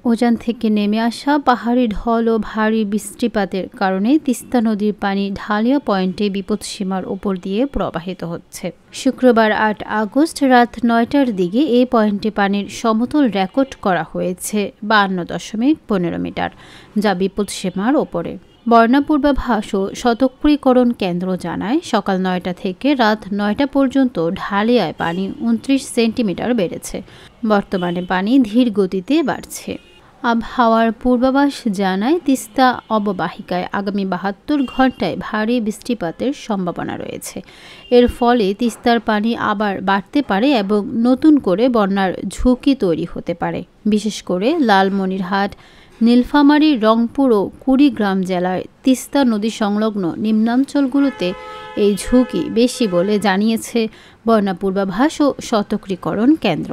উজান থেকে নেমে আসা পাহাড়ি ঢল ও ভারী বৃষ্টিপাতের কারণে তিস্তা নদীর পানি ঢালিয়া পয়েন্টে বিপদসীমার ওপর দিয়ে প্রবাহিত হচ্ছে। শুক্রবার ৮ আগস্ট রাত ৯টার দিকে এই পয়েন্টে পানির সমতল রেকর্ড করা হয়েছে ৫২.১৫ মিটার, যা বিপদসীমার ওপরে। বন্যা পূর্বাভাস ও সতর্কীকরণ কেন্দ্র জানায়, সকাল ৯টা থেকে রাত ৯টা পর্যন্ত ঢালিয়ায় পানি ২৯ সেন্টিমিটার বেড়েছে। বর্তমানে পানি ধীর গতিতে বাড়ছে। আবহাওয়ার পূর্বাভাস জানায়, তিস্তা অববাহিকায় আগামী ৭২ ঘন্টায় ভারী বৃষ্টিপাতের সম্ভাবনা রয়েছে। এর ফলে তিস্তার পানি আবার বাড়তে পারে এবং নতুন করে বন্যার ঝুঁকি তৈরি হতে পারে। বিশেষ করে লালমনিরহাট, নীলফামারী, রংপুর ও কুড়িগ্রাম জেলার তিস্তা নদী সংলগ্ন নিম্নাঞ্চলগুলোতে এই ঝুঁকি বেশি বলে জানিয়েছে বন্যা পূর্বাভাস ও সতর্কীকরণ কেন্দ্র।